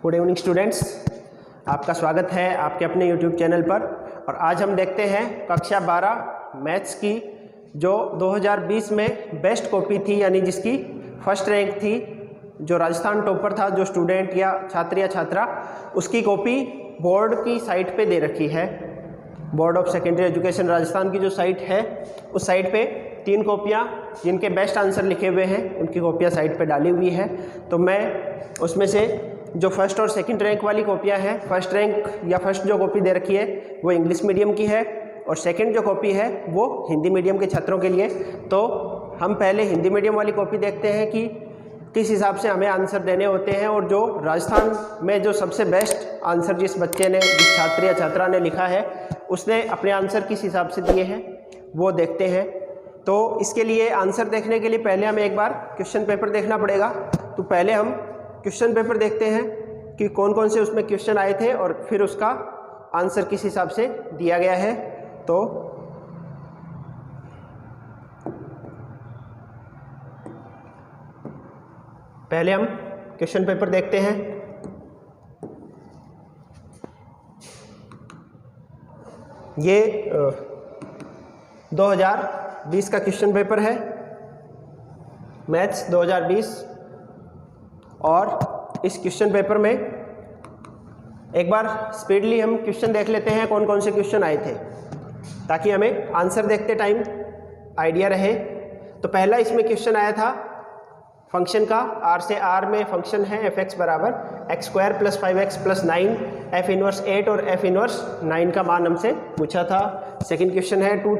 Good evening students, आपका स्वागत है आपके अपने यूट्यूब चैनल पर। और आज हम देखते हैं कक्षा 12 मैथ्स की जो 2020 में बेस्ट कॉपी थी, यानी जिसकी फर्स्ट रैंक थी, जो राजस्थान टॉपर था, जो स्टूडेंट या छात्रा उसकी कॉपी बोर्ड की साइट पे दे रखी है। Board of secondary education Rajasthan की जो साइट है, उस साइट पे 3 कॉपियाँ जिनके बेस्ट आंसर लिखे हुए हैं उनकी कॉपियाँ साइट पे डाली हुई है। तो मैं उसमें से जो फर्स्ट और सेकंड रैंक वाली कॉपियाँ हैं, फर्स्ट रैंक या फर्स्ट जो कॉपी दे रखी है वो इंग्लिश मीडियम की है और सेकंड जो कॉपी है वो हिंदी मीडियम के छात्रों के लिए। तो हम पहले हिंदी मीडियम वाली कॉपी देखते हैं कि किस हिसाब से हमें आंसर देने होते हैं, और जो राजस्थान में जो सबसे बेस्ट आंसर जिस बच्चे ने, जिस छात्र या छात्रा ने लिखा है, उसने अपने आंसर किस हिसाब से दिए हैं वो देखते हैं। तो इसके लिए आंसर देखने के लिए पहले हमें एक बार क्वेश्चन पेपर देखना पड़ेगा। तो पहले हम क्वेश्चन पेपर देखते हैं कि कौन कौन से उसमें क्वेश्चन आए थे और फिर उसका आंसर किस हिसाब से दिया गया है। तो पहले हम क्वेश्चन पेपर देखते हैं। ये 2020 का क्वेश्चन पेपर है, मैथ्स 2020। और इस क्वेश्चन पेपर में एक बार स्पीडली हम क्वेश्चन देख लेते हैं कौन कौन से क्वेश्चन आए थे, ताकि हमें आंसर देखते टाइम आइडिया रहे। तो पहला इसमें क्वेश्चन आया था फंक्शन का। आर से आर में फंक्शन है एफ एक्स बराबर x square plus 5x plus 9, F inverse 8 और एफ इनवर्स 9 का मान हमसे पूछा था। सेकंड क्वेश्चन है 2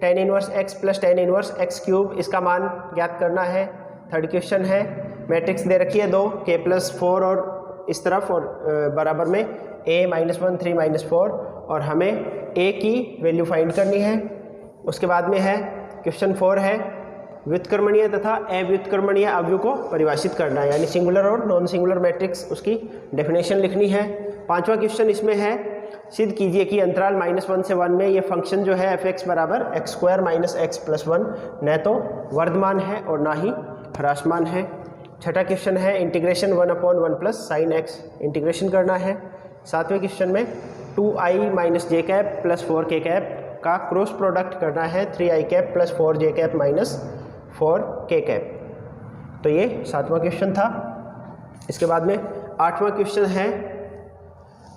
tan inverse x plus tan inverse x cube, इसका मान ज्ञात करना है। थर्ड क्वेश्चन है मैट्रिक्स दे रखी है 2 k प्लस 4 और इस तरफ, और बराबर में a -1 3 -4, और हमें a की वैल्यू फाइंड करनी है। उसके बाद में है क्वेश्चन 4 है व्युत्क्रमणीय तथा अव्युत्क्रमणीय अवयव को परिभाषित करना है, यानी सिंगुलर और नॉन सिंगुलर मैट्रिक्स, उसकी डेफिनेशन लिखनी है। पांचवा क्वेश्चन इसमें है सिद्ध कीजिए कि अंतराल -1 से 1 में ये फंक्शन जो है एफ एक्स बराबर x square minus x plus 1 न तो वर्धमान है और ना ही ह्रासमान है। छठा क्वेश्चन है integration 1/1 plus sine x, integration करना है। सातवें क्वेश्चन में 2i माइनस जे कैप प्लस 4k कैप का क्रॉस प्रोडक्ट करना है 3i cap plus 4j cap minus 4k cap. तो ये सातवां क्वेश्चन था। इसके बाद में आठवां क्वेश्चन है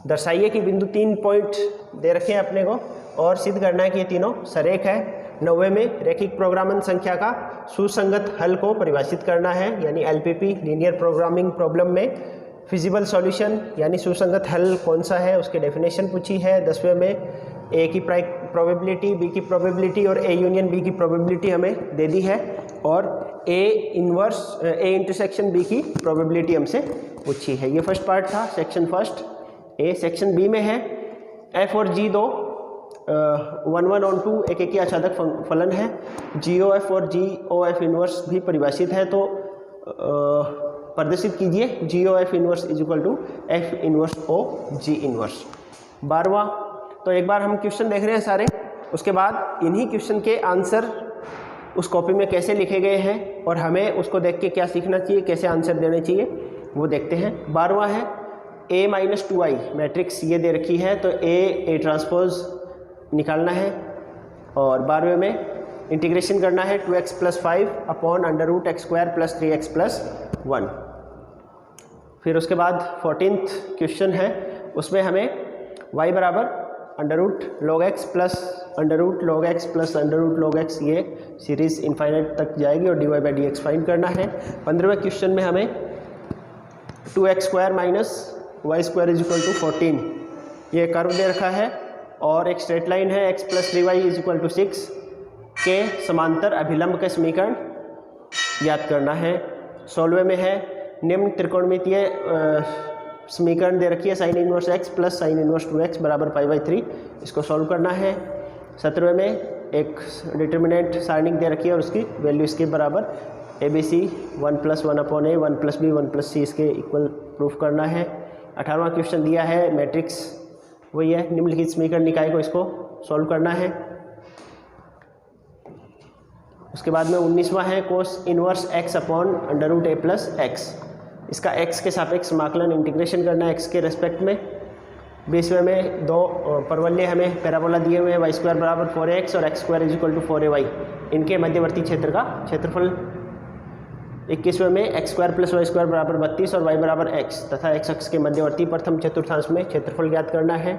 दर्शाइए कि बिंदु 3 पॉइंट दे रखे हैं अपने को और सिद्ध करना है कि ये तीनों सरेख है। 9वें में रैखिक प्रोग्रामन संख्या का सुसंगत हल को परिभाषित करना है, यानी LPP लीनियर प्रोग्रामिंग प्रॉब्लम में फिजिबल सॉल्यूशन यानी सुसंगत हल कौन सा है उसके डेफिनेशन पूछी है। 10वें में A की प्रोबेबिलिटी, B की प्रोबेबिलिटी और A यूनियन B की प्रोबेबिलिटी हमें दे दी है, और A इंटरसेक्शन B की प्रोबेबिलिटी हमसे पूछी है। ये फर्स्ट पार्ट था, सेक्शन फर्स्ट। सेक्शन B में है f और g दो 1 on 2 एक एक आच्छादक फलन है। GOF और GOF इनवर्स भी परिभाषित है, तो प्रदर्शित कीजिए GOF inverse is equal to F inverse O G inverse. 12वां, तो एक बार हम क्वेश्चन देख रहे हैं सारे, उसके बाद इन्हीं क्वेश्चन के आंसर उस कॉपी में कैसे लिखे गए हैं और हमें उसको देख के क्या सीखना चाहिए, कैसे आंसर देने चाहिए, वो देखते हैं। 12वां है a माइनस 2i मैट्रिक्स ये दे रखी है, तो a ट्रांसपोज निकालना है। और 12वें में इंटीग्रेशन करना है 2x plus 5 upon under root x square plus 3x plus 1। फिर उसके बाद 14th क्वेश्चन है, उसमें हमें y बराबर under root log x plus under root log x plus under root log x, ये सीरीज इनफाइनाइट तक जाएगी, और dy/dx फाइंड करना है। 15वें क्वेश्चन में हमें 2x square minus y square is equal to 14 ये कर्व दे रखा है, और एक स्ट्रेट लाइन है x plus 3y is equal to 6 के समांतर अभिलंब का समीकरण याद करना है। 16वें में है निम्न त्रिकोणमितीय समीकरण दे रखी है sine inverse x plus sine inverse 2x बराबर π/3, इसको सॉल्व करना है। 17वें में एक डिटर्मिनेंट सारणिक दे रखी है और उसकी वैल्यू इसके बराबर ABC 1 + 1/a 1 + b 1 + c इसके इक्वल प्रूफ करना है। 18वां क्वेश्चन दिया है मैट्रिक्स वही है, निम्नलिखित समीकरण निकाय को इसको सॉल्व करना है। उसके बाद में 19वां है cos inverse x upon under root a plus x. इसका x के सापेक्ष समाकलन इंटीग्रेशन करना है x के रेस्पेक्ट में। 20वें में दो परवलय हमें पैराबोला दिए हुए हैं, y स्क्वायर बराबर 4x और x square is equal to 4ay, इनके मध्यवर्ती क्षेत्र का क्षेत्रफल। 21वें में x square plus y square बराबर 32 और y बराबर x तथा x अक्ष के मध्यवर्ती प्रथम चतुर्थांश में क्षेत्रफल ज्ञात करना है।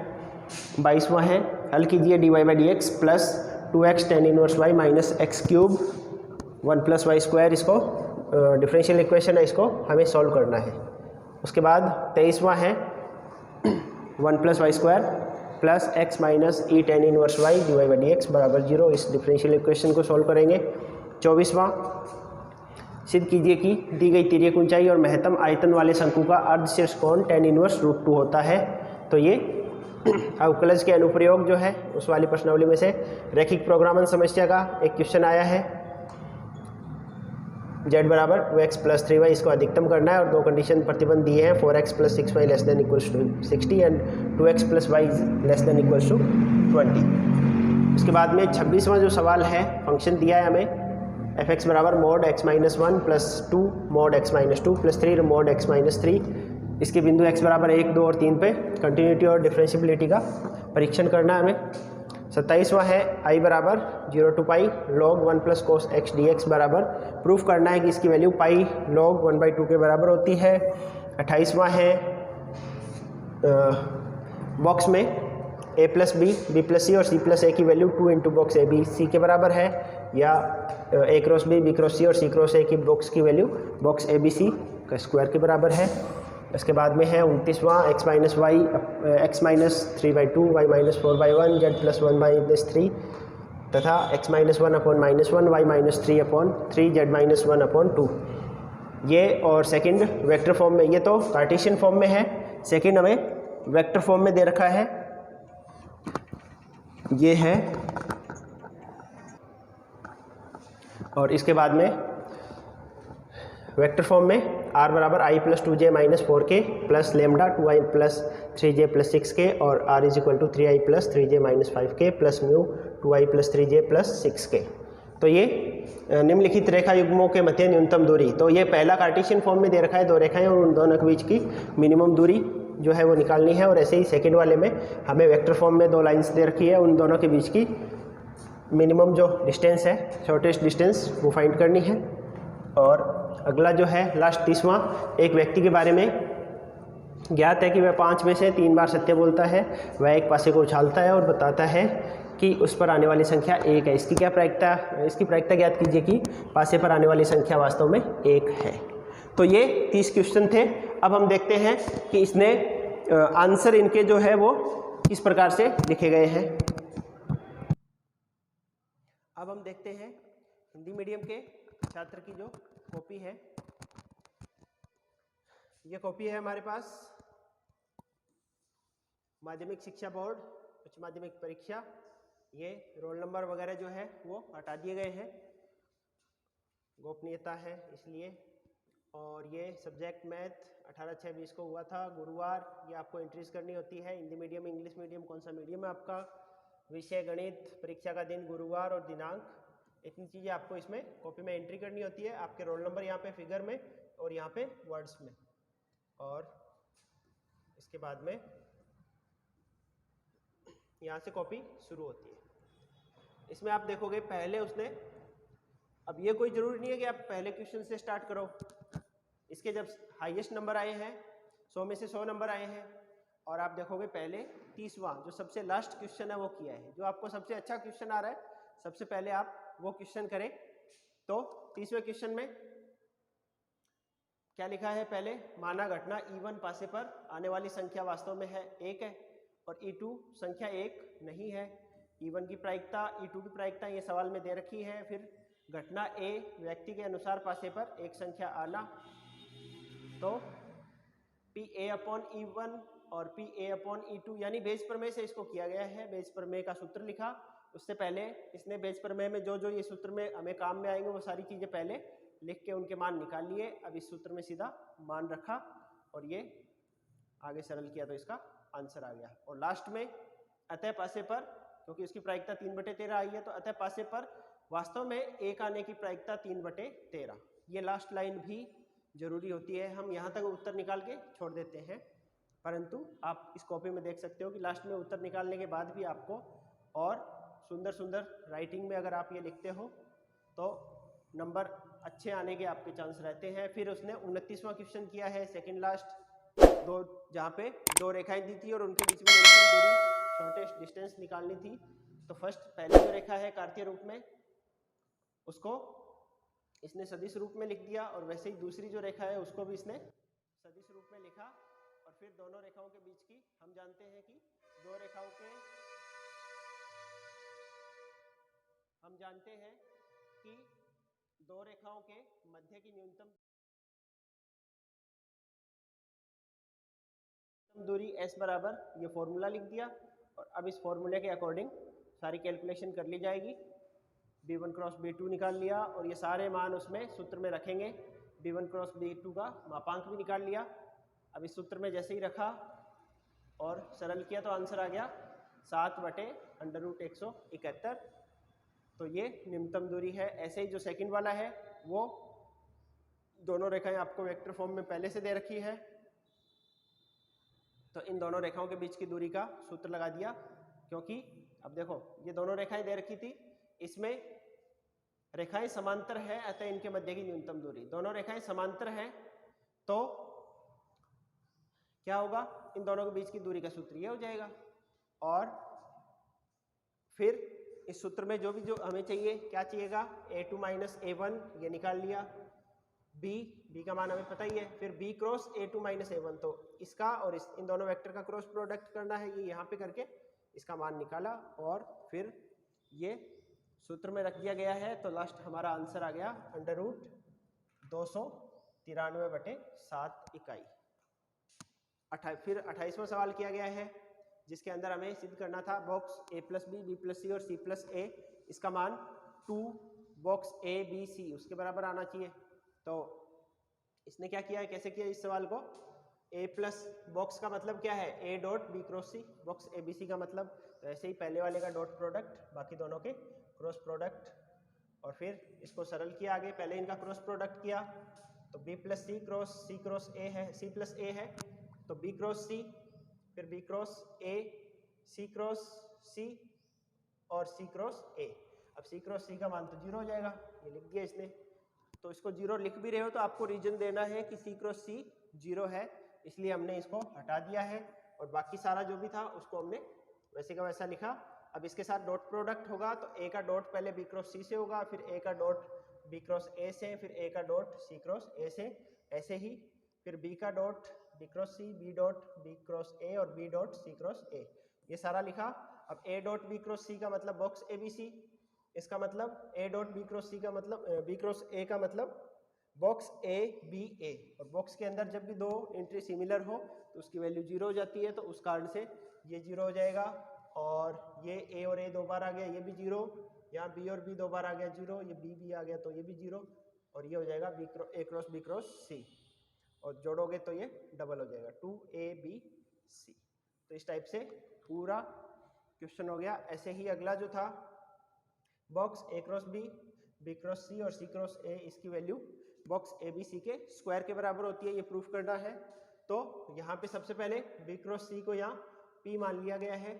22वां है, हल कीजिए dy/dx plus 2x tan inverse y minus x cube 1 plus y square, इसको डिफरेंशियल इक्वेशन है, इसको हमें सॉल्व करना है। उसके बाद 23वां है 1 plus y square plus x minus e tan inverse y dy/dx बराबर 0, इस डिफरेंशियल इक्वेशन को सॉल्व करेंगे। 24वां, सिद्ध कीजिए कि दी गई तिर्यक ऊंचाई और महत्तम आयतन वाले शंकु का अर्धशीर्ष कोण tan इनवर्स √2 होता है। तो ये अवकलज के अनुप्रयोग जो है उस वाली प्रश्नावली में से रैखिक प्रोग्रामन समस्या का एक क्वेश्चन आया है। z बराबर 2x प्लस 3y, इसको अधिकतम करना है और दो कंडीशन प्रतिबंध दिए हैं, 4x plus 6y less than equals to 60 and 2x plus y less than equals to 20। उसके बाद में 26वां जो सवाल है, फंक्शन दिया है हमें f(x) बराबर mode x minus 1 plus 2 mode x minus 2 plus 3 mode x minus 3, इसके बिंदु x बराबर 1, 2 और 3 पे कंटिन्यूटी और डिफरेंशियबिलिटी का परीक्षण करना है हमें। 27वां है i बराबर 0 to pi log 1 plus cos x dx बराबर, प्रूफ करना है कि इसकी वैल्यू पाई log 1/2 के बराबर होती है। 28वां है बॉक्स में a plus B, b plus c और c प्लस ए की value 2 into box a b c के बराबर है, या a cross b, b cross c और c क्रॉस ए की बॉक्स की value box a b c का स्क्वायर के बराबर है। इसके बाद में है 29वां x minus y, x minus 3/2, y minus 4/1, z plus 1/3 तथा x minus 1/-1, y minus 3/3, z minus 1/2। ये और सेकंड वेक्टर फॉर्म में, ये तो कार्टेशियन फॉर्म में है, सेकंड हमें वेक्टर फॉर्म में दे रखा है। ये है और इसके बाद में वेक्टर फॉर्म में r बराबर i plus 2j minus 4k plus lambda 2i plus 3j plus 6k और r is equal to 3i plus 3j minus 5k plus mu 2i plus 3j plus 6k। तो ये निम्नलिखित रेखा युग्मों के मध्य न्यूनतम दूरी, तो ये पहला कार्टेशियन फॉर्म में दे रखा है, दो रेखाएं और उन दोनों के बीच की मिनिमम दूरी जो है वो निकालनी है। और ऐसे ही सेकेंड वाले में हमें वेक्टर फॉर्म में दो लाइन्स दे रखी है, उन दोनों के बीच की मिनिमम जो डिस्टेंस है, शॉर्टेस्ट डिस्टेंस, वो फाइंड करनी है। और अगला जो है लास्ट 30वां, एक व्यक्ति के बारे में ज्ञात है कि वह 5 में से 3 बार सत्य बोलता है, वह एक पासे को उछालता है और बताता है कि उस पर आने वाली संख्या 1 है। इसकी क्या प्रायिकता, इसकी प्रायिकता ज्ञात कीजिए कि पासे पर आने वाली संख्या वास्तव में 1 है। तो ये 30 क्वेश्चन थे। अब हम देखते हैं कि इसने आंसर इनके जो है वो किस प्रकार से लिखे गए हैं। अब हम देखते हैं हिंदी मीडियम के छात्र की जो कॉपी है, ये कॉपी है हमारे पास माध्यमिक शिक्षा बोर्ड उच्च माध्यमिक परीक्षा, ये रोल नंबर वगैरह जो है वो हटा दिए गए हैं, गोपनीयता है इसलिए। और ये सब्जेक्ट मैथ 18/6/20 को हुआ था गुरुवार, ये आपको एंट्रीज करनी होती है। हिंदी मीडियम, इंग्लिश मीडियम, कौन सा मीडियम है आपका, विषय गणित, परीक्षा का दिन गुरुवार और दिनांक, इतनी चीज़ें आपको इसमें कॉपी में एंट्री करनी होती है। आपके रोल नंबर यहाँ पे फिगर में और यहाँ पे वर्ड्स में, और इसके बाद में यहाँ से कॉपी शुरू होती है। इसमें आप देखोगे पहले उसने, अब ये कोई ज़रूरी नहीं है कि आप पहले क्वेश्चन से स्टार्ट करो, इसके जब हाईएस्ट नंबर आए हैं 100 में से 100 नंबर आए हैं, और आप देखोगे पहले 30वां जो सबसे लास्ट क्वेश्चन है वो किया है। जो आपको सबसे अच्छा क्वेश्चन आ रहा है सबसे पहले आप वो क्वेश्चन करें। तो 30वें क्वेश्चन में क्या लिखा है, पहले माना घटना E1 पासे पर आने वाली संख्या वास्तव में है 1 है और E2 संख्या 1 नहीं है। E1 की प्रायिकता, E2 की प्रायिकता ये सवाल में दे रखी है। फिर घटना A व्यक्ति के अनुसार पासे पर एक संख्या आना, तो PA/E1 और PA/E2 यानी बेस प्रमेय से इसको किया गया है। बेस प्रमेय का सूत्र लिखा, उससे पहले इसने बेस प्रमेय में जो जो ये सूत्र में हमें काम में आएंगे वो सारी चीज़ें पहले लिख के उनके मान निकाल लिए। अब इस सूत्र में सीधा मान रखा और ये आगे सरल किया तो इसका आंसर आ गया। और लास्ट में अतः पासे पर, क्योंकि उसकी प्रायिकता 3/13 आई है, तो अतः पासे पर वास्तव में 1 आने की प्रायिकता 3/13। ये लास्ट लाइन भी ज़रूरी होती है, हम यहाँ तक उत्तर निकाल के छोड़ देते हैं, परंतु आप इस कॉपी में देख सकते हो कि लास्ट में उत्तर निकालने के बाद भी आपको और सुंदर सुंदर राइटिंग में अगर आप ये लिखते हो तो नंबर अच्छे आने के आपके चांस रहते हैं। फिर उसने 29वां क्वेश्चन किया है, सेकंड लास्ट, दो जहाँ पे दो रेखाएं दी थी और उनके बीच में न्यूनतम दूरी शॉर्टेस्ट डिस्टेंस निकालनी थी। तो फर्स्ट पहले जो रेखा है कार्तीय रूप में, उसको इसने सदिश रूप में लिख दिया, और वैसे ही दूसरी जो रेखा है उसको भी इसने सदिश रूप में लिखा। और फिर दोनों रेखाओं के बीच की, हम जानते हैं कि दो रेखाओं के, हम जानते हैं कि दो रेखाओं के मध्य की न्यूनतम दूरी s बराबर, ये फॉर्मूला लिख दिया। और अब इस फॉर्मूले के अकॉर्डिंग सारी कैलकुलेशन कर ली जाएगी। b1 क्रॉस b2 निकाल लिया, और ये सारे मान उसमें सूत्र में रखेंगे। b1 क्रॉस b2 का मापांक भी निकाल लिया। अब इस सूत्र में जैसे ही रखा और सरल किया तो आंसर आ गया 7/√171। तो ये न्यूनतम दूरी है। ऐसे ही जो सेकंड वाला है वो दोनों रेखाएं आपको वेक्टर फॉर्म में पहले से दे रखी है, तो इन दोनों रेखाओं के बीच की दूरी का सूत्र लगा दिया। क्योंकि अब देखो ये दोनों रेखाएं दे रखी थी, इसमें रेखाएं समांतर है, अतः इनके मध्य की न्यूनतम दूरी, दोनों रेखाएं समांतर हैं तो क्या होगा, इन दोनों के बीच की दूरी का सूत्र ये हो जाएगा। और फिर इस सूत्र में जो भी जो हमें चाहिए, क्या चाहिएगा, a2 माइनस a1 ये निकाल लिया, b का मान हमें पता ही है, फिर b cross a2 minus a1, तो इसका और इन दोनों वेक्टर का क्रॉस प्रोडक्ट करना है, ये यहाँ पे करके इसका मान निकाला और फिर ये सूत्र में रख दिया गया है। तो लास्ट हमारा आंसर आ गया √293/7 इकाई। फिर 28वां सवाल किया गया है, जिसके अंदर हमें सिद्ध करना था box a plus B, b plus c और सी प्लस ए, इसका मान 2 बॉक्स ए बी सी उसके बराबर आना चाहिए। तो इसने क्या किया है, कैसे किया इस सवाल को, a प्लस बॉक्स का मतलब क्या है, a dot b cross c, box a b c का मतलब, तो ऐसे ही पहले वाले का डॉट प्रोडक्ट, बाकी दोनों के क्रॉस प्रोडक्ट, और फिर इसको सरल किया आगे, पहले इनका क्रॉस प्रोडक्ट किया तो b plus c cross a है, सी प्लस ए है तो b क्रॉस सी, फिर b cross a, c cross c और सी क्रॉस ए। अब सी क्रॉस सी का मान तो 0 हो जाएगा, ये लिख दिया इसने। तो इसको 0 लिख भी रहे हो तो आपको रीजन देना है कि सी क्रॉस सी 0 है, इसलिए हमने इसको हटा दिया है, और बाकी सारा जो भी था उसको हमने वैसे का वैसा लिखा। अब इसके साथ डॉट प्रोडक्ट होगा तो ए का डॉट पहले बी क्रॉस सी से होगा, फिर ए का डॉट बी क्रॉस ए से, फिर ए का डॉट सी क्रॉस ए से, ऐसे ही फिर बी का dot b cross c, b dot b cross a और b dot c cross a, ये सारा लिखा। अब a dot b cross c का मतलब बॉक्स ए बी सी, इसका मतलब a dot b cross c का मतलब बी क्रॉस ए का मतलब बॉक्स ए बी ए, और बॉक्स के अंदर जब भी दो एंट्री सिमिलर हो तो उसकी वैल्यू 0 हो जाती है, तो उस कारण से ये 0 हो जाएगा। और ये ए और ए 2 बार आ गया, ये भी 0, यहाँ बी और बी 2 बार आ गया 0, ये बी भी आ गया तो ये भी 0, और ये हो जाएगा ए क्रॉस बी क्रॉस सी, और जोड़ोगे तो ये डबल हो जाएगा 2abc। तो इस टाइप से पूरा क्वेश्चन हो गया। ऐसे ही अगला जो था box a cross b, b cross c और सी क्रॉस ए, इसकी value box a b c के स्क्वायर के बराबर होती है, ये प्रूफ करना है। तो यहाँ पे सबसे पहले बी क्रॉस सी को यहाँ P मान लिया गया है,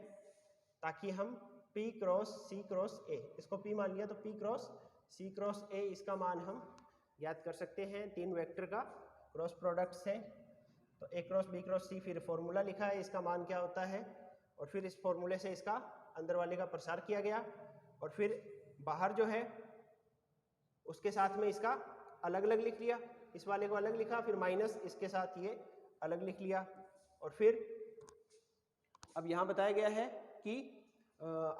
ताकि हम P cross c cross a, इसको P मान लिया तो P cross c cross a, इसका मान हम याद कर सकते हैं, 3 वेक्टर का क्रॉस प्रोडक्ट से। तो ए क्रॉस बी क्रॉस सी, फिर फॉर्मूला लिखा है इसका मान क्या होता है, और फिर इस फॉर्मूले से इसका अंदर वाले का प्रसार किया गया, और फिर बाहर जो है उसके साथ में इसका अलग अलग लिख लिया, इस वाले को अलग लिखा, फिर माइनस इसके साथ ये अलग लिख लिया। और फिर अब यहाँ बताया गया है कि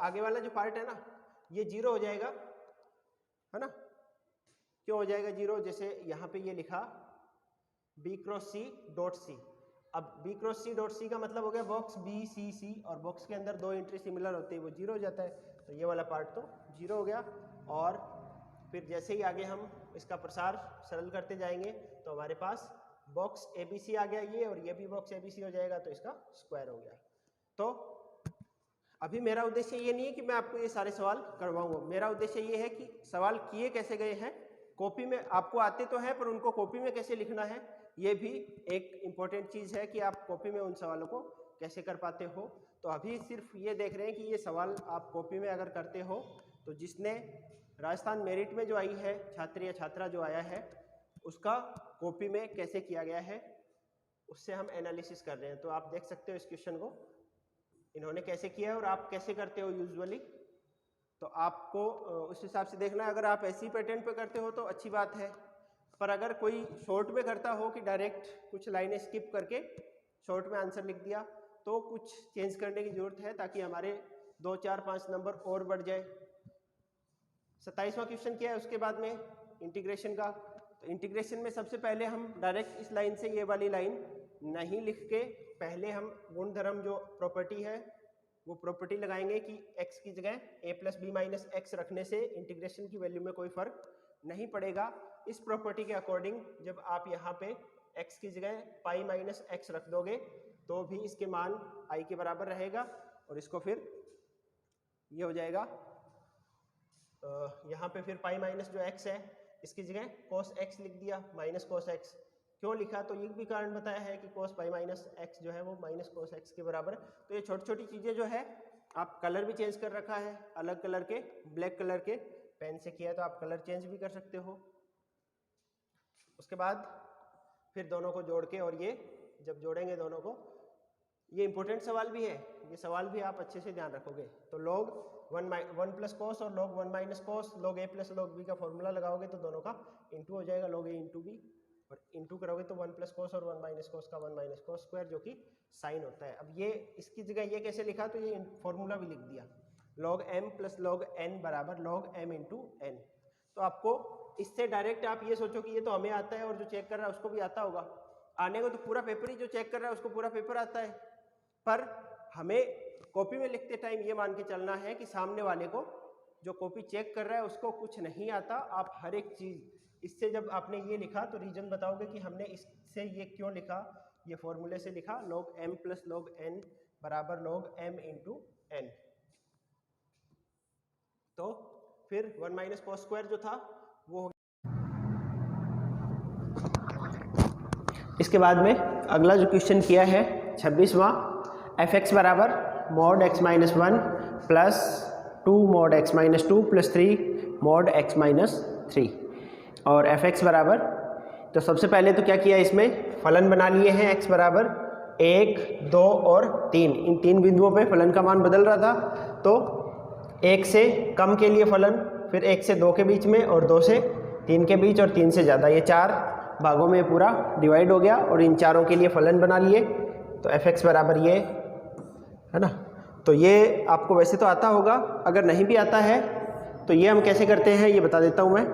आगे वाला जो पार्ट है ना ये 0 हो जाएगा, है ना। क्यों हो जाएगा 0, जैसे यहाँ पे ये लिखा b cross c dot c, अब b cross c dot c का मतलब हो गया बॉक्स बी सी सी, और बॉक्स के अंदर 2 एंट्री सिमिलर होते हैं, वो 0 हो जाता है, तो ये वाला पार्ट तो 0 हो गया। और फिर जैसे ही आगे हम इसका प्रसार सरल करते जाएंगे तो हमारे पास बॉक्स ए बी सी आ गया ये, और ये भी बॉक्स ए बी सी हो जाएगा, तो इसका स्क्वायर हो गया। तो अभी मेरा उद्देश्य ये नहीं है कि मैं आपको ये सारे सवाल करवाऊंगा, मेरा उद्देश्य ये है कि सवाल किए कैसे गए हैं, कॉपी में आपको आते तो है, पर उनको कॉपी में कैसे लिखना है ये भी एक इम्पॉर्टेंट चीज़ है कि आप कॉपी में उन सवालों को कैसे कर पाते हो। तो अभी सिर्फ ये देख रहे हैं कि ये सवाल आप कॉपी में अगर करते हो तो जिसने राजस्थान मेरिट में जो आई है छात्र या छात्रा जो आया है उसका कॉपी में कैसे किया गया है उससे हम एनालिसिस कर रहे हैं। तो आप देख सकते हो इस क्वेश्चन को इन्होंने कैसे किया है और आप कैसे करते हो यूजुअली, तो आपको उस हिसाब से देखना है। अगर आप ऐसी पैटर्न पे करते हो तो अच्छी बात है, पर अगर कोई शॉर्ट में करता हो कि डायरेक्ट कुछ लाइनें स्किप करके शॉर्ट में आंसर लिख दिया तो कुछ चेंज करने की ज़रूरत है ताकि हमारे 2, 4, 5 नंबर और बढ़ जाए। 27वां क्वेश्चन क्या है उसके बाद में इंटीग्रेशन का। तो इंटीग्रेशन में सबसे पहले हम डायरेक्ट इस लाइन से ये वाली लाइन नहीं लिख के पहले हम गुणधर्म जो प्रॉपर्टी है वो प्रॉपर्टी लगाएंगे कि x की जगह a + b - x रखने से इंटीग्रेशन की वैल्यू में कोई फर्क नहीं पड़ेगा। इस प्रॉपर्टी के अकॉर्डिंग जब आप यहाँ पे x की जगह π - x रख दोगे तो भी इसके मान i के बराबर रहेगा और इसको फिर ये हो जाएगा यहाँ पे फिर π माइनस जो x है इसकी जगह cos x लिख दिया माइनस cos x। क्यों लिखा तो ये भी कारण बताया है कि cos π माइनस x जो है वो माइनस cos x के बराबर। तो ये छोटी छोटी चीज़ें जो है आप कलर भी चेंज कर रखा है, अलग कलर के ब्लैक कलर के पेन से किया है तो आप कलर चेंज भी कर सकते हो। उसके बाद फिर दोनों को जोड़ के और ये जब जोड़ेंगे दोनों को, ये इंपॉर्टेंट सवाल भी है, ये सवाल भी आप अच्छे से ध्यान रखोगे। तो log 1 + cos और log 1 - cos log a + log b का फॉर्मूला लगाओगे तो दोनों का इंटू हो जाएगा log a × b और इंटू करोगे तो 1 + cos और 1 - cos का 1 - cos स्क्वायर जो कि साइन होता है। अब ये इसकी जगह ये कैसे लिखा तो ये फॉर्मूला भी लिख दिया log m + log n बराबर log m × n। तो आपको इससे डायरेक्ट आप ये सोचो कि ये तो हमें आता है और जो चेक कर रहा है उसको भी आता होगा, आने को तो पूरा पेपर ही जो चेक कर रहा है उसको पूरा पेपर आता है, पर हमें कॉपी में लिखते टाइम ये मान के चलना है कि सामने वाले को जो कॉपी चेक कर रहा है उसको कुछ नहीं आता। आप हर एक चीज़ इससे जब आपने ये लिखा तो रीज़न बताओगे कि हमने इससे ये क्यों लिखा, ये फॉर्मूले से लिखा log m + log n बराबर log m × n। तो फिर 1 - cos स्क्वायर जो था वो हो गया। इसके बाद में अगला जो क्वेश्चन किया है 26वां, fx बराबर mod x - 1 plus 2 mod x - 2 plus 3 mod x - 3 और fx बराबर, तो सबसे पहले तो क्या किया इसमें फलन बना लिए हैं x बराबर 1, 2 और 3। इन 3 बिंदुओं पे फलन का मान बदल रहा था, तो 1 से कम के लिए फलन, फिर 1 से 2 के बीच में और 2 से 3 के बीच और 3 से ज़्यादा, ये 4 भागों में पूरा डिवाइड हो गया और इन चारों के लिए फलन बना लिए। तो fx बराबर ये है ना, तो ये आपको वैसे तो आता होगा, अगर नहीं भी आता है तो ये हम कैसे करते हैं ये बता देता हूँ मैं।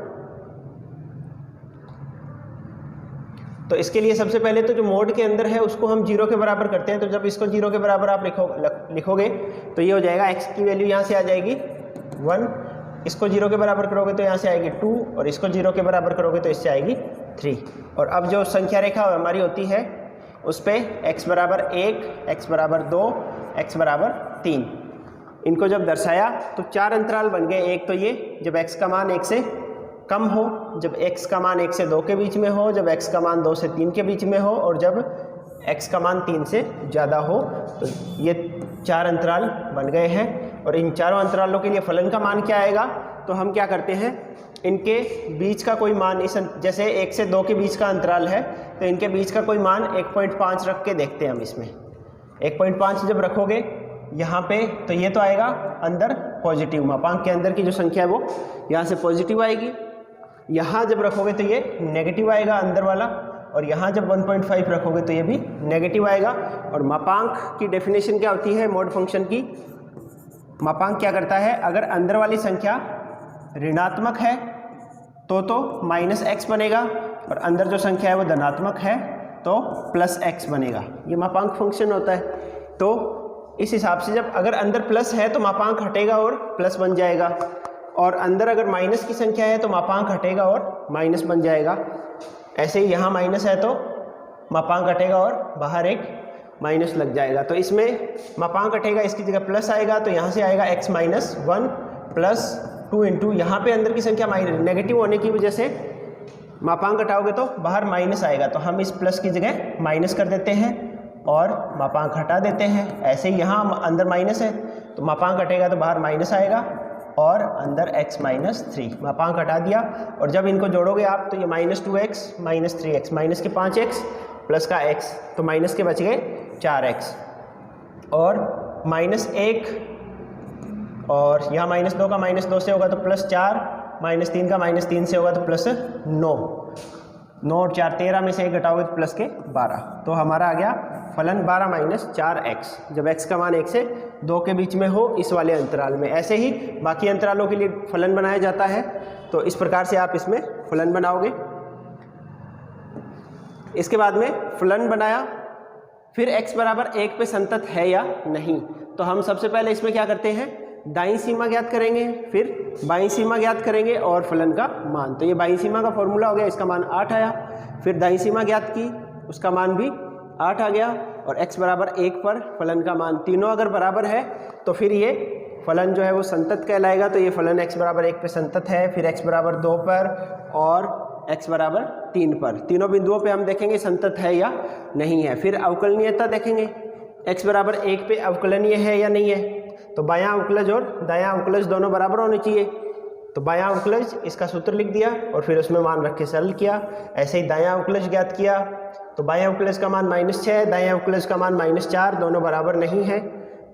तो इसके लिए सबसे पहले तो जो मोड के अंदर है उसको हम 0 के बराबर करते हैं। तो जब इसको 0 के बराबर आप लिखोगे तो ये हो जाएगा x की वैल्यू यहाँ से आ जाएगी 1, इसको 0 के बराबर करोगे तो यहाँ से आएगी 2 और इसको 0 के बराबर करोगे तो इससे आएगी 3। और अब जो संख्या रेखा हमारी होती है उस पर x बराबर 1, x बराबर 2, x बराबर 3, इनको जब दर्शाया तो 4 अंतराल बन गए। एक तो ये जब x का मान 1 से कम हो, जब x का मान 1 से 2 के बीच में हो, जब x का मान 2 से 3 के बीच में हो और जब x का मान 3 से ज़्यादा हो। तो ये 4 अंतराल बन गए हैं और इन चारों अंतरालों के लिए फलन का मान क्या आएगा, तो हम क्या करते हैं इनके बीच का कोई मान, इस जैसे 1 से 2 के बीच का अंतराल है तो इनके बीच का कोई मान 1.5 रख के देखते हैं हम। इसमें 1.5 जब रखोगे यहाँ पे तो ये तो आएगा अंदर पॉजिटिव, मापांक के अंदर की जो संख्या है वो यहाँ से पॉजिटिव आएगी। यहाँ जब रखोगे तो ये नेगेटिव आएगा अंदर वाला, और यहाँ जब 1.5 रखोगे तो ये भी नेगेटिव आएगा। और मापांक की डेफिनेशन क्या होती है मोड फंक्शन की, मापांक क्या करता है, अगर अंदर वाली संख्या ऋणात्मक है तो -x बनेगा और अंदर जो संख्या है वो धनात्मक है तो +x बनेगा। ये मापांक फंक्शन होता है। तो इस हिसाब से जब अगर अंदर प्लस है तो मापांक हटेगा और प्लस बन जाएगा, और अंदर अगर माइनस की संख्या है तो मापांक हटेगा और माइनस बन जाएगा। ऐसे ही यहाँ माइनस है तो मापांक हटेगा और बाहर एक माइनस लग जाएगा। तो इसमें मापांक हटेगा, इसकी जगह प्लस आएगा तो यहाँ से आएगा x - 1 प्लस 2 इंटू, यहाँ पे अंदर की संख्या नेगेटिव होने की वजह से मापांक घटाओगे तो बाहर माइनस आएगा, तो हम इस प्लस की जगह माइनस कर देते हैं और मापांक हटा देते हैं। ऐसे ही यहाँ अंदर माइनस है तो मापांक हटेगा तो बाहर माइनस आएगा और अंदर x माइनस 3, मापांक हटा दिया। और जब इनको जोड़ोगे आप तो ये -2x -3x, माइनस के 5x प्लस का x, तो माइनस के बच गए 4x और -1 और यहाँ -2 का -2 से होगा तो +4, -3 का -3 से होगा तो +9, 9 और 4 13 में से 1 घटाओगे तो प्लस के 12, तो हमारा आ गया फलन 12 - 4x, जब x का मान 1 से 2 के बीच में हो इस वाले अंतराल में। ऐसे ही बाकी अंतरालों के लिए फलन बनाया जाता है, तो इस प्रकार से आप इसमें फलन बनाओगे। इसके बाद में फलन बनाया, फिर x बराबर 1 पे संतत है या नहीं, तो हम सबसे पहले इसमें क्या करते हैं, दाईं सीमा ज्ञात करेंगे, फिर बाईं सीमा ज्ञात करेंगे और फलन का मान। तो ये बाईं सीमा का फॉर्मूला हो गया, इसका मान 8 आया। फिर दाईं सीमा ज्ञात की, उसका मान भी 8 आ गया और x बराबर 1 पर फलन का मान, तीनों अगर बराबर है तो फिर ये फलन जो है वो संतत कहलाएगा। तो ये फलन x बराबर 1 पे संतत है, फिर x बराबर 2 पर और x बराबर 3 पर, तीनों बिंदुओं पे हम देखेंगे संतत है या नहीं है। फिर अवकलनीयता देखेंगे, x बराबर 1 पे अवकलनीय है या नहीं है, तो बायां अवकलज और दायां अवकलज दोनों बराबर होने चाहिए। तो बायां अवकलज इसका सूत्र लिख दिया और फिर उसमें मान रख के सरल किया। ऐसे ही दायां अवकलज ज्ञात किया, तो बायां अवकलज का मान -6, दायां अवकलज का मान -4, दोनों बराबर नहीं है,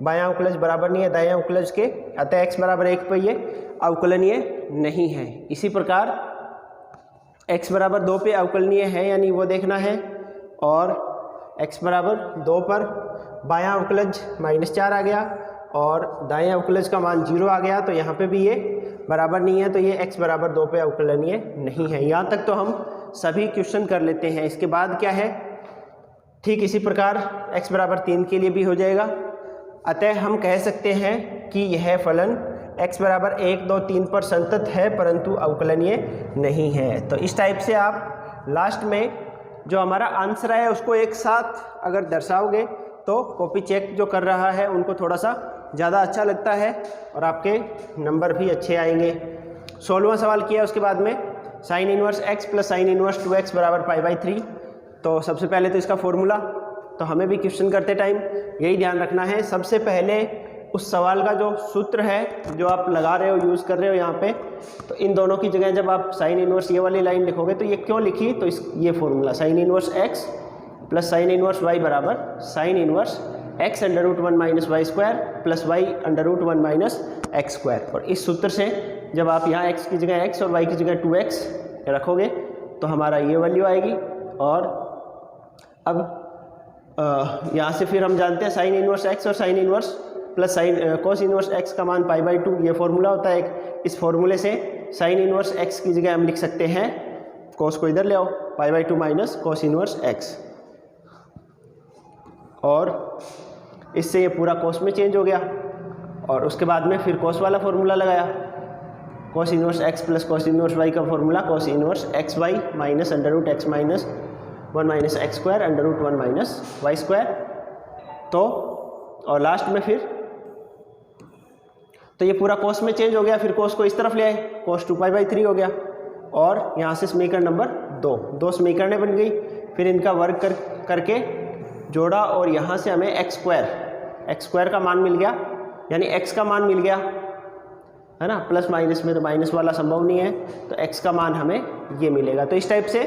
बायां अवकलज बराबर नहीं है दायां अवकलज के, अतः x बराबर 1 पर ये अवकलनीय नहीं है। इसी प्रकार x बराबर 2 पे अवकलनीय है यानी वो देखना है, और x बराबर 2 पर बायां अवकलज -4 आ गया और दायां अवकलज का मान 0 आ गया, तो यहाँ पे भी ये बराबर नहीं है, तो ये x बराबर 2 पे अवकलनीय नहीं है। यहाँ तक तो हम सभी क्वेश्चन कर लेते हैं। इसके बाद क्या है, ठीक इसी प्रकार x बराबर 3 के लिए भी हो जाएगा। अतः हम कह सकते हैं कि यह फलन x बराबर 1, 2, 3 पर संतत है परंतु अवकलनीय नहीं है। तो इस टाइप से आप लास्ट में जो हमारा आंसर है उसको एक साथ अगर दर्शाओगे तो कॉपी चेक जो कर रहा है उनको थोड़ा सा ज़्यादा अच्छा लगता है और आपके नंबर भी अच्छे आएंगे। 16वां सवाल किया उसके बाद में sine inverse x plus sine inverse 2x बराबर π/3। तो सबसे पहले तो इसका फॉर्मूला, तो हमें भी क्वेश्चन करते टाइम यही ध्यान रखना है, सबसे पहले उस सवाल का जो सूत्र है जो आप लगा रहे हो, यूज़ कर रहे हो यहाँ पे, तो इन दोनों की जगह जब आप साइन इनवर्स ये वाली लाइन लिखोगे तो ये क्यों लिखी, तो ये formula sine inverse x plus sine inverse y बराबर sine inverse x √1 - y² plus y √1 - x²। और इस सूत्र से जब आप यहाँ x की जगह x और y की जगह 2x रखोगे तो हमारा ये वैल्यू आएगी। और अब यहाँ से फिर हम जानते हैं साइन इनवर्स x और sine inverse plus sine cos inverse x का मान π/2, ये फॉर्मूला होता है एक। इस फॉर्मूले से साइन इनवर्स x की जगह हम लिख सकते हैं, कोस को इधर ले आओ, π/2 माइनस कोस इनवर्स x, और इससे ये पूरा कोस में चेंज हो गया। और उसके बाद में फिर कोस वाला फॉर्मूला लगाया, कोस inverse x plus cos inverse y का formula cos inverse xy minus √x minus 1 minus x² √1 minus y²। तो और लास्ट में फिर तो ये पूरा कोस में चेंज हो गया, फिर कोस को इस तरफ ले आए, कोस 2π/3 हो गया। और यहाँ से समीकरण नंबर 2 समीकरणें बन गई, फिर इनका वर्ग करके जोड़ा और यहाँ से हमें x² का मान मिल गया, यानी x का मान मिल गया, है ना। प्लस माइनस में तो माइनस वाला संभव नहीं है, तो x का मान हमें ये मिलेगा। तो इस टाइप से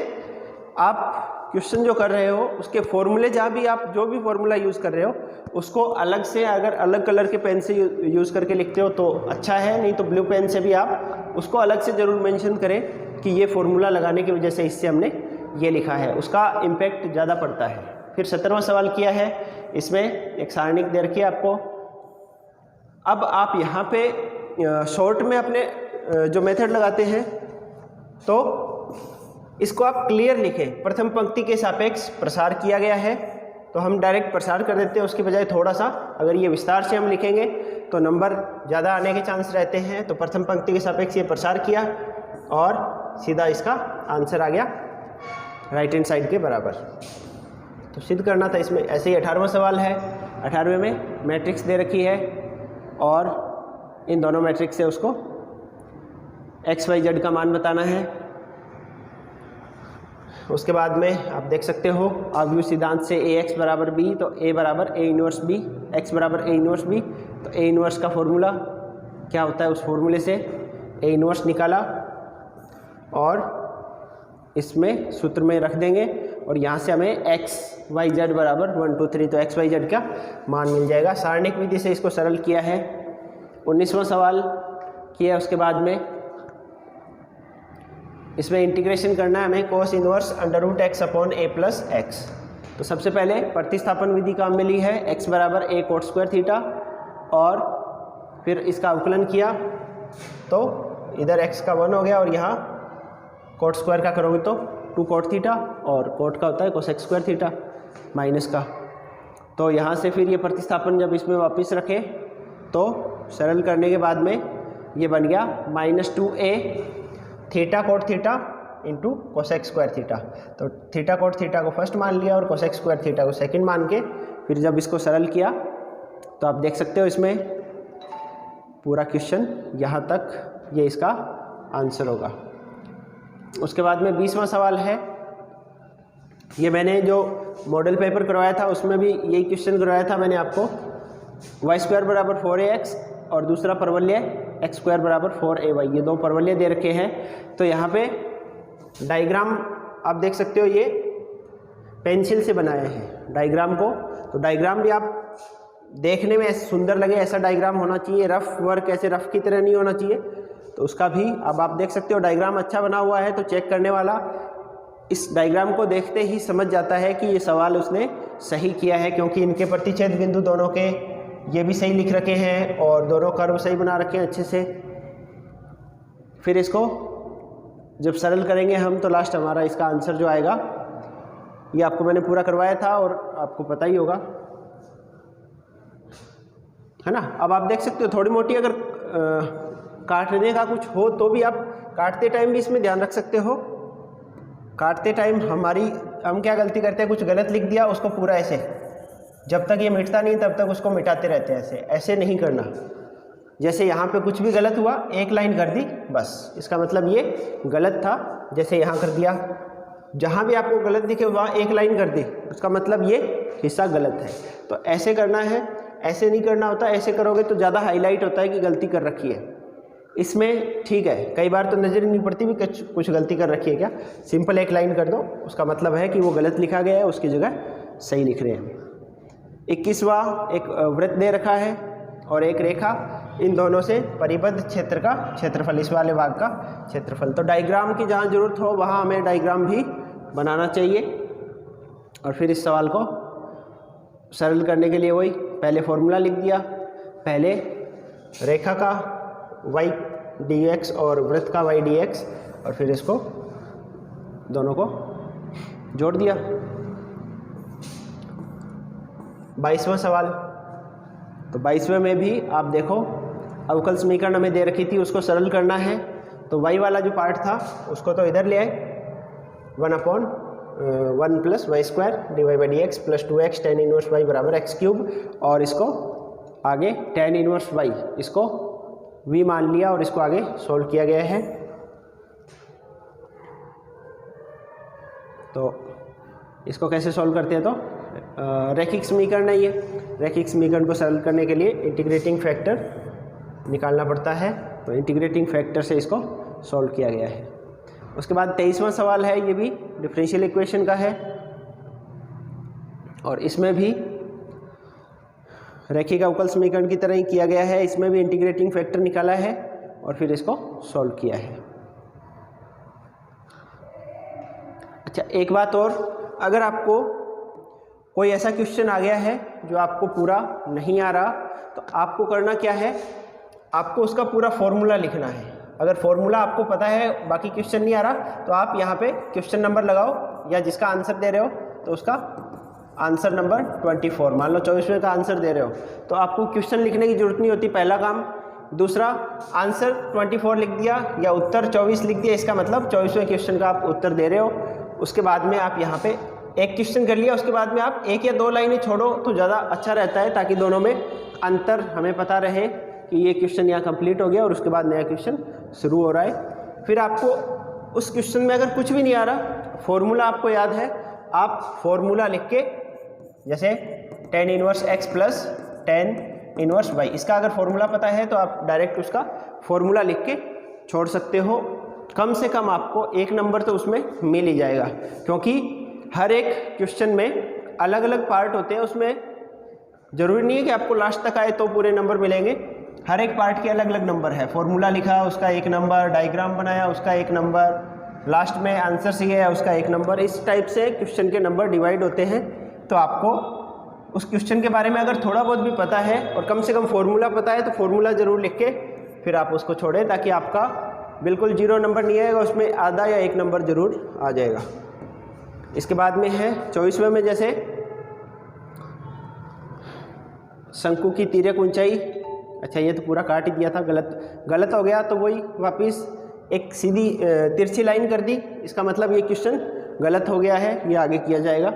आप क्वेश्चन जो कर रहे हो उसके फॉर्मूले, जहाँ भी आप जो भी फॉर्मूला यूज़ कर रहे हो उसको अलग से, अगर अलग कलर के पेन से यूज़ करके लिखते हो तो अच्छा है, नहीं तो ब्लू पेन से भी आप उसको अलग से ज़रूर मेंशन करें कि ये फॉर्मूला लगाने की वजह से इससे हमने ये लिखा है, उसका इम्पैक्ट ज़्यादा पड़ता है। फिर 17वां सवाल किया है, इसमें एक सारणिक दे रखी है आपको। अब आप यहाँ पे शॉर्ट में अपने जो मेथड लगाते हैं तो इसको आप क्लियर लिखें, प्रथम पंक्ति के सापेक्ष प्रसार किया गया है, तो हम डायरेक्ट प्रसार कर देते हैं, उसके बजाय थोड़ा सा अगर ये विस्तार से हम लिखेंगे तो नंबर ज़्यादा आने के चांस रहते हैं। तो प्रथम पंक्ति के सापेक्ष ये प्रसार किया और सीधा इसका आंसर आ गया राइट हैंड साइड के बराबर। तो सिद्ध करना था इसमें। ऐसे ही 18वां सवाल है, 18वें में मैट्रिक्स दे रखी है और इन दोनों मैट्रिक्स से उसको x y z का मान बताना है। उसके बाद में आप देख सकते हो आव्यूह सिद्धांत से Ax बराबर b, तो A बराबर A इनवर्स b, x बराबर A इनवर्स b, तो A इनवर्स का फॉर्मूला क्या होता है, उस फॉर्मूले से A इनवर्स निकाला और इसमें सूत्र में रख देंगे और यहाँ से हमें x y z बराबर 1 2 3, तो x y z का मान मिल जाएगा। सारणिक विधि से इसको सरल किया है। 19वां सवाल किया, उसके बाद में इसमें इंटीग्रेशन करना है हमें cos inverse under root x upon a plus x. तो सबसे पहले प्रतिस्थापन विधि काम में ली है, x बराबर a कोट स्क्वायर थीटा, और फिर इसका अवकलन किया तो इधर x का 1 हो गया और यहाँ कोट स्क्वायर का करोगे तो 2 कोट थीटा, और कोट का होता है कोसेक स्क्वायर थीटा माइनस का। तो यहाँ से फिर ये प्रतिस्थापन जब इसमें वापस रखें तो सरल करने के बाद में ये बन गया -2a theta cot theta into cosec square theta. तो थीटा कोट थीटा को फर्स्ट मान लिया और कोसेक स्क्वायर थीटा को सेकंड मान के फिर जब इसको सरल किया तो आप देख सकते हो इसमें पूरा क्वेश्चन यहाँ तक ये इसका आंसर होगा। उसके बाद में 20वां सवाल है, ये मैंने जो मॉडल पेपर करवाया था उसमें भी यही क्वेश्चन करवाया था मैंने आपको। वाई स्क्वायर बराबर 4ax और दूसरा परवलय एक्स स्क्वायर बराबर 4ay, ये दो परवलय दे रखे हैं। तो यहाँ पे डायग्राम आप देख सकते हो, ये पेंसिल से बनाए हैं डायग्राम को। तो डायग्राम भी आप देखने में सुंदर लगे ऐसा डायग्राम होना चाहिए, रफ वर्क ऐसे रफ की तरह नहीं होना चाहिए। तो उसका भी अब आप देख सकते हो डायग्राम अच्छा बना हुआ है, तो चेक करने वाला इस डायग्राम को देखते ही समझ जाता है कि ये सवाल उसने सही किया है, क्योंकि इनके प्रतिच्छेद बिंदु दोनों के ये भी सही लिख रखे हैं और दोनों कर्व सही बना रखे हैं अच्छे से। फिर इसको जब सरल करेंगे हम तो लास्ट हमारा इसका आंसर जो आएगा, ये आपको मैंने पूरा करवाया था और आपको पता ही होगा, है ना। अब आप देख सकते हो थोड़ी मोटी अगर काटने का कुछ हो तो भी आप काटते टाइम भी इसमें ध्यान रख सकते हो। काटते टाइम हम क्या गलती करते हैं, कुछ गलत लिख दिया उसको पूरा ऐसे, जब तक ये मिटता नहीं तब तक उसको मिटाते रहते हैं, ऐसे नहीं करना। जैसे यहाँ पे कुछ भी गलत हुआ एक लाइन कर दी बस, इसका मतलब ये गलत था। जैसे यहाँ कर दिया, जहाँ भी आपको गलत दिखे वहाँ एक लाइन कर दी, उसका मतलब ये हिस्सा गलत है। तो ऐसे करना है, ऐसे नहीं करना होता। ऐसे करोगे तो ज़्यादा हाईलाइट होता है कि गलती कर रखी है। इसमें ठीक है, कई बार तो नज़र नहीं पड़ती भी कुछ गलती कर रखी है क्या, सिंपल एक लाइन कर दो, उसका मतलब है कि वो गलत लिखा गया है, उसकी जगह सही लिख रहे हैं। 21वां एक वृत्त दे रखा है और एक रेखा, इन दोनों से परिबद्ध क्षेत्र का क्षेत्रफल, इस वाले भाग का क्षेत्रफल। तो डायग्राम की जहाँ ज़रूरत हो वहाँ हमें डायग्राम भी बनाना चाहिए। और फिर इस सवाल को सरल करने के लिए वही पहले फॉर्मूला लिख दिया, पहले रेखा का y dx और वृत्त का y dx, और फिर इसको दोनों को जोड़ दिया। 22वां सवाल, तो 22वें में भी आप देखो अवकल समीकरण हमें दे रखी थी, उसको सरल करना है। तो y वाला जो पार्ट था उसको तो इधर ले आए, 1/1 plus y square dy by dx plus 2x tan inverse y बराबर एक्स क्यूब, और इसको आगे tan इनवर्स y इसको v मान लिया और इसको आगे सोल्व किया गया है। तो इसको कैसे सोल्व करते हैं, तो रैखिक समीकरण है ये। रैखिक समीकरण को सरल करने के लिए इंटीग्रेटिंग फैक्टर निकालना पड़ता है, तो इंटीग्रेटिंग फैक्टर से इसको सॉल्व किया गया है। उसके बाद 23वां सवाल है, ये भी डिफरेंशियल इक्वेशन का है और इसमें भी रैखिक अवकल समीकरण की तरह ही किया गया है। इसमें भी इंटीग्रेटिंग फैक्टर निकाला है और फिर इसको सॉल्व किया है। अच्छा, एक बात और, अगर आपको कोई ऐसा क्वेश्चन आ गया है जो आपको पूरा नहीं आ रहा, तो आपको करना क्या है, आपको उसका पूरा फॉर्मूला लिखना है। अगर फॉर्मूला आपको पता है, बाकी क्वेश्चन नहीं आ रहा, तो आप यहाँ पे क्वेश्चन नंबर लगाओ या जिसका आंसर दे रहे हो तो उसका आंसर नंबर 24, मान लो 24वें का आंसर दे रहे हो, तो आपको क्वेश्चन लिखने की जरूरत नहीं होती, पहला काम। दूसरा, आंसर 24 लिख दिया या उत्तर 24 लिख दिया, इसका मतलब 24वें क्वेश्चन का आप उत्तर दे रहे हो। उसके बाद में आप यहाँ पे एक क्वेश्चन कर लिया, उसके बाद में आप 1 या 2 लाइनें छोड़ो तो ज़्यादा अच्छा रहता है, ताकि दोनों में अंतर हमें पता रहे कि ये क्वेश्चन यहाँ कंप्लीट हो गया और उसके बाद नया क्वेश्चन शुरू हो रहा है। फिर आपको उस क्वेश्चन में अगर कुछ भी नहीं आ रहा, फॉर्मूला आपको याद है, आप फॉर्मूला लिख के, जैसे tan inverse x plus tan inverse y, इसका अगर फॉर्मूला पता है तो आप डायरेक्ट उसका फॉर्मूला लिख के छोड़ सकते हो। कम से कम आपको एक नंबर तो उसमें मिल ही जाएगा, क्योंकि हर एक क्वेश्चन में अलग अलग पार्ट होते हैं। उसमें ज़रूरी नहीं है कि आपको लास्ट तक आए तो पूरे नंबर मिलेंगे, हर एक पार्ट के अलग अलग नंबर है। फॉर्मूला लिखा उसका एक नंबर, डायग्राम बनाया उसका एक नंबर, लास्ट में आंसर सी है उसका एक नंबर। इस टाइप से क्वेश्चन के नंबर डिवाइड होते हैं। तो आपको उस क्वेश्चन के बारे में अगर थोड़ा बहुत भी पता है और कम से कम फॉर्मूला पता है तो फॉर्मूला ज़रूर लिख के फिर आप उसको छोड़ें, ताकि आपका बिल्कुल 0 नंबर नहीं आएगा, उसमें आधा या 1 नंबर ज़रूर आ जाएगा। इसके बाद में है 24वें में, जैसे शंकु की तिर्यक ऊंचाई। अच्छा, ये तो पूरा काट ही दिया था, गलत हो गया, तो वही वापस एक सीधी तिरछी लाइन कर दी। इसका मतलब ये क्वेश्चन गलत हो गया है, ये आगे किया जाएगा।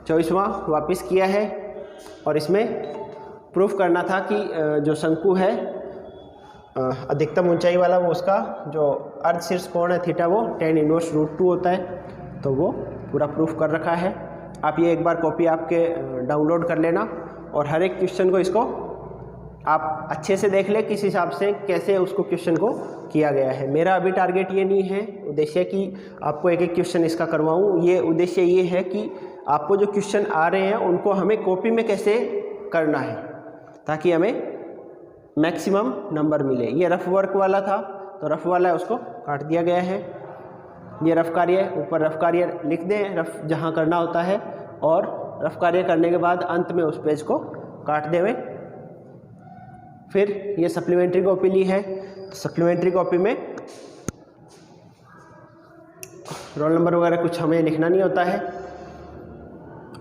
24वां वापस किया है और इसमें प्रूफ करना था कि जो शंकु है अधिकतम ऊंचाई वाला, वो उसका जो अर्ध शीर्ष कोण है थीटा, वो tan इनवर्स √2 होता है। तो वो पूरा प्रूफ कर रखा है। आप ये एक बार कॉपी आपके डाउनलोड कर लेना और हर एक क्वेश्चन को इसको आप अच्छे से देख ले किस हिसाब से कैसे उसको क्वेश्चन को किया गया है। मेरा अभी टारगेट ये नहीं है, उद्देश्य कि आपको एक एक क्वेश्चन इसका करवाऊँ। ये उद्देश्य ये है कि आपको जो क्वेश्चन आ रहे हैं उनको हमें कॉपी में कैसे करना है, ताकि हमें मैक्सिमम नंबर मिले। ये रफ वर्क वाला था, तो रफ वाला है उसको काट दिया गया है। ये रफ कार्य, ऊपर रफ कार्य लिख दें, रफ जहाँ करना होता है, और रफ कार्य करने के बाद अंत में उस पेज को काट देवें। फिर ये सप्लीमेंट्री कॉपी ली है, तो सप्लीमेंट्री कॉपी में रोल नंबर वगैरह कुछ हमें लिखना नहीं होता है,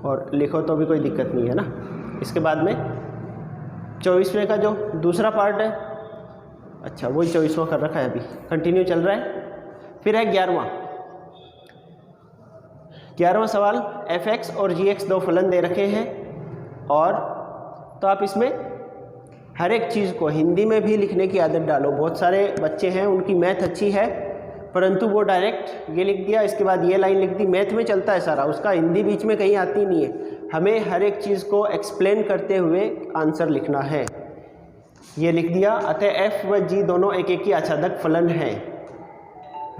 और लिखो तो भी कोई दिक्कत नहीं है ना। इसके बाद में 24वें का जो दूसरा पार्ट है, अच्छा वही 24वां कर रखा है, अभी कंटिन्यू चल रहा है। फिर है 11वां सवाल। f(x) और g(x) दो फलन दे रखे हैं, और तो आप इसमें हर एक चीज़ को हिंदी में भी लिखने की आदत डालो। बहुत सारे बच्चे हैं उनकी मैथ अच्छी है, परंतु वो डायरेक्ट ये लिख दिया, इसके बाद ये लाइन लिख दी। मैथ में चलता है सारा, उसका हिंदी बीच में कहीं आती नहीं है। हमें हर एक चीज़ को एक्सप्लेन करते हुए आंसर लिखना है। ये लिख दिया, अतः f व g दोनों एक एक ही आच्छादक फलन है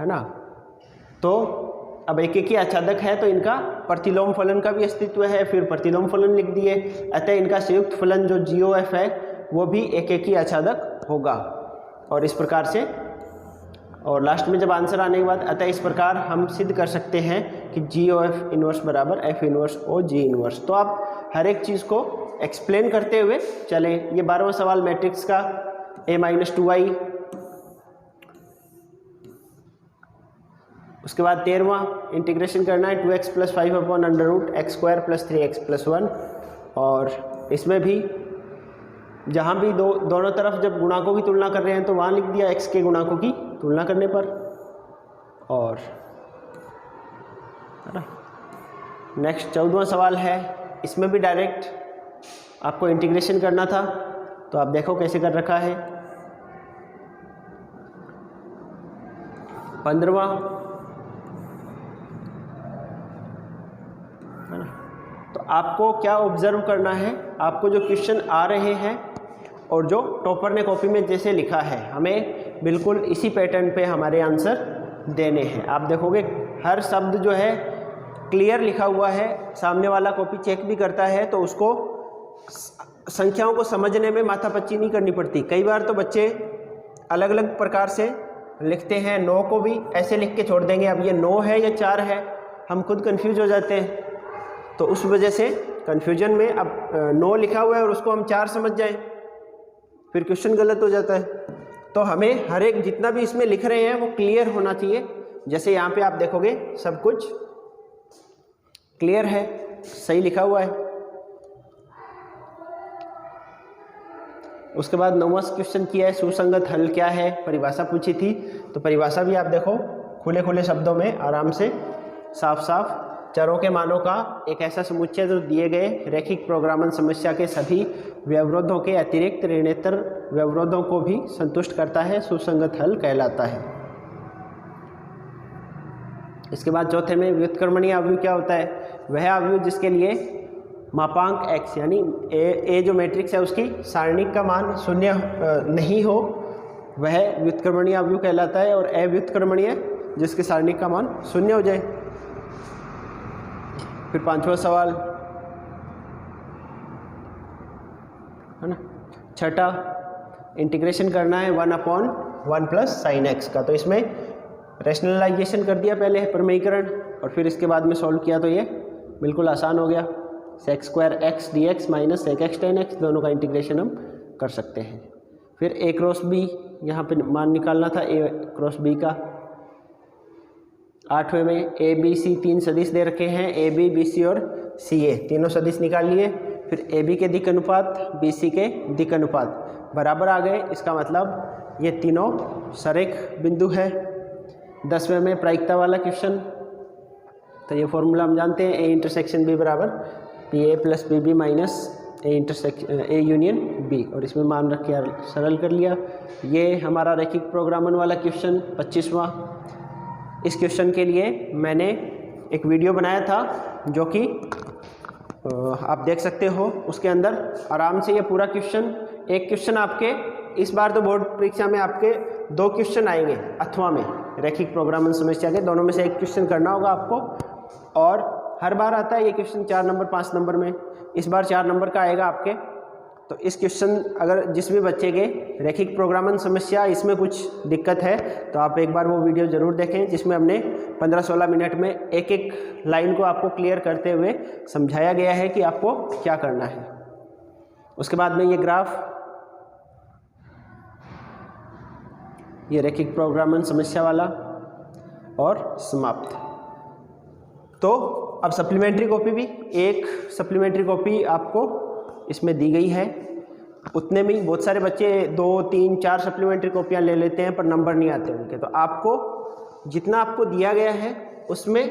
ना। तो अब एक एक ही आच्छादक है तो इनका प्रतिलोम फलन का भी अस्तित्व है, फिर प्रतिलोम फलन लिख दिए। अतः इनका संयुक्त फलन जो GOF है वो भी एक एक ही आच्छादक होगा। और इस प्रकार से, और लास्ट में जब आंसर आने के बाद, अतः इस प्रकार हम सिद्ध कर सकते हैं कि GOF इनवर्स बराबर F इनवर्स और G इनवर्स। तो आप हर एक चीज़ को एक्सप्लेन करते हुए चलें। ये 12वां सवाल मैट्रिक्स का a-2i। उसके बाद 13वां इंटीग्रेशन करना है 2x + 5/√x² + 3x + 1। और इसमें भी जहाँ भी दोनों तरफ जब गुणाकों की तुलना कर रहे हैं तो वहाँ लिख दिया x के गुणाकों की तुलना करने पर। और नेक्स्ट 14वां सवाल है, इसमें भी डायरेक्ट आपको इंटीग्रेशन करना था, तो आप देखो कैसे कर रखा है। 15वां है ना। तो आपको क्या ऑब्जर्व करना है, आपको जो क्वेश्चन आ रहे हैं और जो टॉपर ने कॉपी में जैसे लिखा है, हमें बिल्कुल इसी पैटर्न पे हमारे आंसर देने हैं। आप देखोगे हर शब्द जो है क्लियर लिखा हुआ है, सामने वाला कॉपी चेक भी करता है, तो उसको संख्याओं को समझने में माथापच्ची नहीं करनी पड़ती। कई बार तो बच्चे अलग अलग प्रकार से लिखते हैं, 9 को भी ऐसे लिख के छोड़ देंगे, अब ये 9 है या 4 है, हम खुद कंफ्यूज हो जाते हैं। तो उस वजह से कन्फ्यूजन में अब 9 लिखा हुआ है और उसको हम 4 समझ जाएं, फिर क्वेश्चन गलत हो जाता है। तो हमें हर एक जितना भी इसमें लिख रहे हैं वो क्लियर होना चाहिए। जैसे यहाँ पे आप देखोगे सब कुछ क्लियर है, सही लिखा हुआ है। उसके बाद 9वां क्वेश्चन किया है, सुसंगत हल क्या है, परिभाषा पूछी थी। तो परिभाषा भी आप देखो खुले खुले शब्दों में आराम से साफ साफ, चरों के मानों का एक ऐसा समुच्चय जो दिए गए रैखिक प्रोग्रामन समस्या के सभी व्यवरोधों के अतिरिक्त ऋणेतर व्यवरोधों को भी संतुष्ट करता है, सुसंगत हल कहलाता है। इसके बाद चौथे में व्युत्क्रमणीय अवयव क्या होता है? वह अवयव जिसके लिए मापांक x यानी ए जो मैट्रिक्स है उसकी सारणिक का मान शून्य नहीं हो, वह व्युत्क्रमणीय अवयव कहलाता है। और अव्युत्क्रमणीय जिसके सारणिक का मान शून्य हो जाए। फिर पांचवा सवाल है ना, छठा, इंटीग्रेशन करना है 1/1 प्लस साइन एक्स का। तो इसमें रैशनलाइजेशन कर दिया पहले, प्रमेयीकरण, और फिर इसके बाद में सॉल्व किया तो ये बिल्कुल आसान हो गया। Sec square x d x minus sec x tan x, दोनों का इंटीग्रेशन हम कर सकते हैं। फिर ए क्रॉस बी, यहाँ पे मान निकालना था ए क्रॉस बी का। आठवें में ए बी सी तीन सदिश दे रखे हैं, ए बी बी सी और सी ए, तीनों सदिश निकाल लिए। फिर ए बी के दिक् अनुपात बी सी के दिक् अनुपात बराबर आ गए, इसका मतलब ये तीनों सरेख बिंदु है। 10वें में प्रायिकता वाला क्वेश्चन, तो ये फॉर्मूला हम जानते हैं, ए इंटरसेक्शन बी बराबर P A plus B B minus A union B, और इसमें मान रख के सरल कर लिया। ये हमारा रैखिक प्रोग्रामन वाला क्वेश्चन 25वां। इस क्वेश्चन के लिए मैंने एक वीडियो बनाया था जो कि आप देख सकते हो, उसके अंदर आराम से ये पूरा क्वेश्चन, एक क्वेश्चन आपके इस बार तो बोर्ड परीक्षा में आपके 2 क्वेश्चन आएंगे अथवा में, रैखिक प्रोग्रामन समस्या के दोनों में से एक क्वेश्चन करना होगा आपको। और हर बार आता है ये क्वेश्चन 4 नंबर 5 नंबर में, इस बार 4 नंबर का आएगा आपके। तो इस क्वेश्चन अगर जिस भी बच्चे के रैखिक प्रोग्रामन समस्या इसमें कुछ दिक्कत है तो आप एक बार वो वीडियो ज़रूर देखें, जिसमें हमने 15-16 मिनट में एक एक लाइन को आपको क्लियर करते हुए समझाया गया है कि आपको क्या करना है। उसके बाद में ये ग्राफ, ये रैखिक प्रोग्रामन समस्या वाला, और समाप्त। तो अब सप्लीमेंट्री कॉपी भी, एक सप्लीमेंट्री कॉपी आपको इसमें दी गई है। उतने में बहुत सारे बच्चे 2, 3, 4 सप्लीमेंट्री कॉपियाँ ले लेते हैं पर नंबर नहीं आते उनके। तो आपको जितना आपको दिया गया है उसमें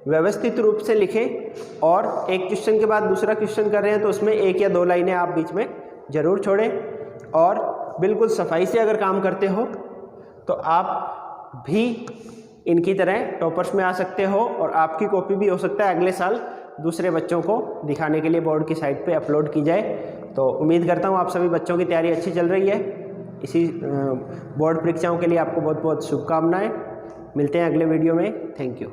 व्यवस्थित रूप से लिखें, और एक क्वेश्चन के बाद दूसरा क्वेश्चन कर रहे हैं तो उसमें 1 या 2 लाइनें आप बीच में ज़रूर छोड़ें। और बिल्कुल सफाई से अगर काम करते हो तो आप भी इनकी तरह टॉपर्स में आ सकते हो, और आपकी कॉपी भी हो सकता है अगले साल दूसरे बच्चों को दिखाने के लिए बोर्ड की साइट पे अपलोड की जाए। तो उम्मीद करता हूँ आप सभी बच्चों की तैयारी अच्छी चल रही है। इसी बोर्ड परीक्षाओं के लिए आपको बहुत बहुत शुभकामनाएं। मिलते हैं अगले वीडियो में। Thank you.